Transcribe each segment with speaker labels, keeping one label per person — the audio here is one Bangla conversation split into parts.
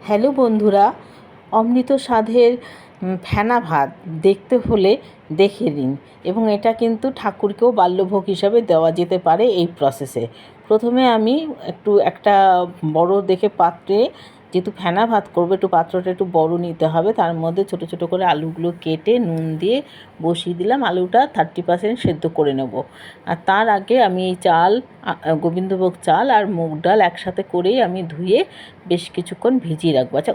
Speaker 1: হ্যালো বন্ধুরা, অমৃত স্বাদের ফেনা ভাত দেখতে হলে দেখে নিন। এবং এটা কিন্তু ঠাকুরকেও বাল্যভোগ হিসাবে দেওয়া যেতে পারে এই প্রসেসে। প্রথমে আমি একটা বড় দেখে পাত্রে, যেহেতু ফেনা ভাত করবো, পাত্রটা একটু বড় নিতে হবে। তার মধ্যে ছোট ছোট করে আলুগুলো কেটে নুন দিয়ে বসিয়ে দিলাম। আলুটা 30% সেদ্ধ করে নেব। আর তার আগে আমি এই চাল, গোবিন্দভোগ চাল আর মুগ ডাল একসাথে করেই আমি ধুয়ে বেশ কিছুক্ষণ ভিজিয়ে রাখবো। আচ্ছা,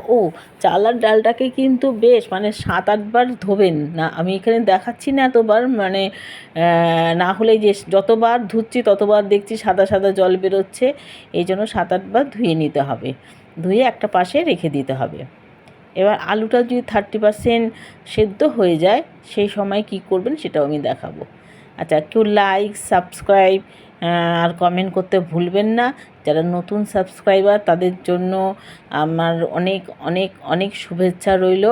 Speaker 1: চাল আর ডালটাকে কিন্তু বেশ 7-8 বার ধোবেন না। আমি এখানে দেখাচ্ছি না এতবার, না হলে যে যতবার ধুচ্ছি ততবার দেখছি সাদা সাদা জল বেরোচ্ছে। এই জন্য 7-8 বার ধুয়ে নিতে হবে, ধুয়ে একটা পাশে রেখে দিতে হবে। এবার আলুটা যদি 30% সেদ্ধ হয়ে যায়, সেই সময় কি করবেন সেটাও আমি দেখাবো। আচ্ছা, কেউ লাইক, সাবস্ক্রাইব আর কমেন্ট করতে ভুলবেন না। যারা নতুন সাবস্ক্রাইবার তাদের জন্য আমার অনেক অনেক অনেক শুভেচ্ছা রইল।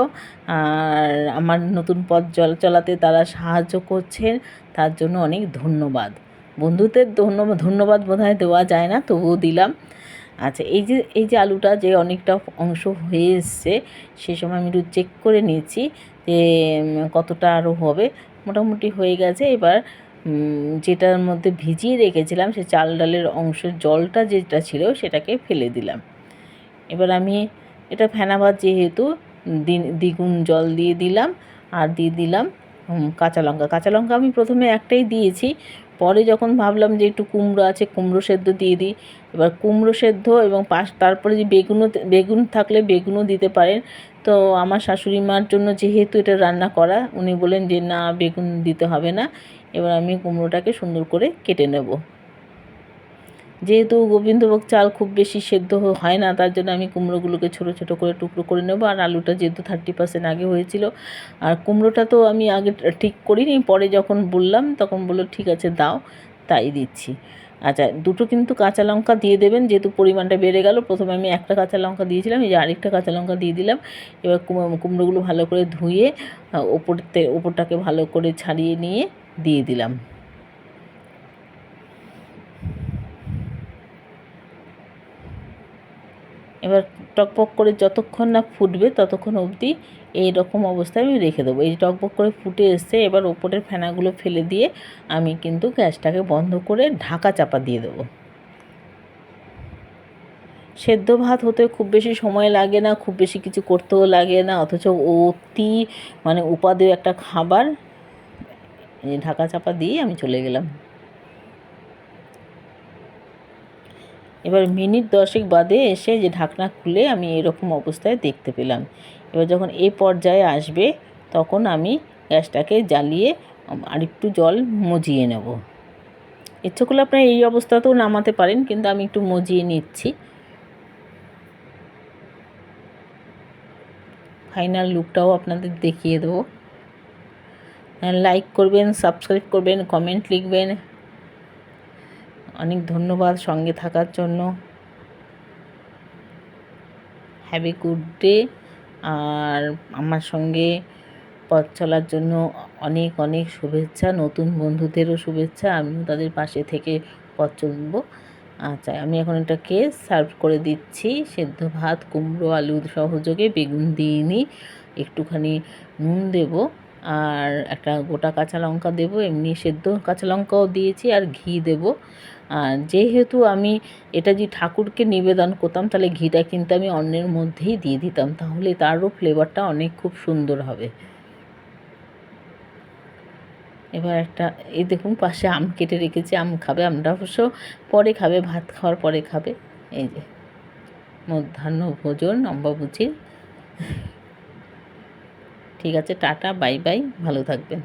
Speaker 1: আর আমার নতুন পথ চলাতে তারা সাহায্য করছেন, তার জন্য অনেক ধন্যবাদ। বন্ধুদের ধন্যবাদ বোধহয় দেওয়া যায় না, তবুও দিলাম। আচ্ছা, এই যে আলুটা যে অনেকটা অংশ হয়ে এসছে, সেই সময় আমি একটু চেক করে নিয়েছি যে কতটা আরও হবে। মোটামুটি হয়ে গেছে। এবার যেটার মধ্যে ভিজিয়ে রেখেছিলাম সে চাল ডালের অংশের জলটা যেটা ছিল সেটাকে ফেলে দিলাম। এবার আমি এটা ফেনা ভাত যেহেতু দ্বিগুণ জল দিয়ে দিলাম। আর দিয়ে দিলাম কাঁচা লঙ্কা আমি প্রথমে একটাই দিয়েছি, পরে যখন ভাবলাম যে একটু কুমড়ো আছে, কুমড়ো সেদ্ধ দিয়ে দিই। এবার কুমড়ো সেদ্ধ এবং তারপরে যে বেগুন থাকলে বেগুনও দিতে পারেন। তো আমার শাশুড়ি মার জন্য যেহেতু এটা রান্না করা, উনি বলেন যে না, বেগুন দিতে হবে না। এবার আমি কুমড়োটাকে সুন্দর করে কেটে নেব। যেহেতু গোবিন্দভোগ চাল খুব বেশি সেদ্ধ হয় না, তার জন্য আমি কুমড়োগুলোকে ছোটো ছোটো করে টুকরো করে নেব। আর আলুটা যেহেতু 30% আগে হয়েছিল, আর কুমড়োটা তো আমি আগে ঠিক করিনি, পরে যখন বললাম তখন বললো ঠিক আছে দাও, তাই দিচ্ছি। আচ্ছা, দুটো কিন্তু কাঁচা লঙ্কা দিয়ে দেবেন, যেহেতু পরিমাণটা বেড়ে গেল। প্রথমে আমি একটা কাঁচা লঙ্কা দিয়েছিলাম, এই যে আরেকটা কাঁচা লঙ্কা দিয়ে দিলাম। এবার কুমড়োগুলো ভালো করে ধুয়ে ওপরটাকে ভালো করে ছাড়িয়ে নিয়ে দিয়ে দিলাম। এবার টকবক করে যতক্ষণ না ফুটবে ততক্ষণ অবধি এই রকম অবস্থায় আমি রেখে দেবো। এই টকবক করে ফুটে এসছে, এবার ওপরের ফেনাগুলো ফেলে দিয়ে আমি কিন্তু গ্যাসটাকে বন্ধ করে ঢাকা চাপা দিয়ে দেবো। সেদ্ধ ভাত হতে খুব বেশি সময় লাগে না, খুব বেশি কিছু করতেও লাগে না, অথচ অতি উপাদেয় একটা খাবার। ঢাকা চাপা দিয়ে আমি চলে গেলাম। এবার মিনিট 10 বাদে এসে যে ঢাকনা খুলে আমি এরকম অবস্থায় দেখতে পেলাম। এবার যখন এই পর্যায়ে আসবে তখন আমি গ্যাসটাকে জ্বালিয়ে আরেকটু জল মজিয়ে নেব। ইচ্ছে করলে আপনারা এই অবস্থাতেও নামাতে পারেন, কিন্তু আমি একটু মজিয়ে নিচ্ছি। ফাইনাল লুকটাও আপনাদের দেখিয়ে দেবো। লাইক করবেন, সাবস্ক্রাইব করবেন, কমেন্ট লিখবেন। অনেক ধন্যবাদ সঙ্গে থাকার জন্য। Have a good day. আর আমার সঙ্গে পথ চলার জন্য অনেক অনেক শুভেচ্ছা। নতুন বন্ধুদেরও শুভেচ্ছা, আমিও তাদের পাশে থেকে পথ চলব। আচ্ছা, আমি এখন এটাকে সার্ভ করে দিচ্ছি। সেদ্ধ ভাত, কুমড়ো আলু সহযোগে, বেগুন দিইনি, একটুখানি নুন দেব, আর একটা গোটা কাঁচা লঙ্কা দেবো, এমনি সেদ্ধ কাঁচা লঙ্কাও দিয়েছি, আর ঘি দেব। আর যেহেতু আমি এটা যে ঠাকুরকে নিবেদন করতাম, তাহলে ঘিটা কিন্তু আমি অন্নের মধ্যেই দিয়ে দিতাম, তাহলে তারও ফ্লেভারটা অনেক খুব সুন্দর হবে। এবার এই দেখুন পাশে আম কেটে রেখেছি, আম খাবে। আমটা অবশ্য পরে খাবে, ভাত খাওয়ার পরে খাবে। এই যে মধ্যাহ্ন ভোজন অম্বাবুচির। ঠিক আছে, টাটা, বাই বাই, ভালো থাকবেন।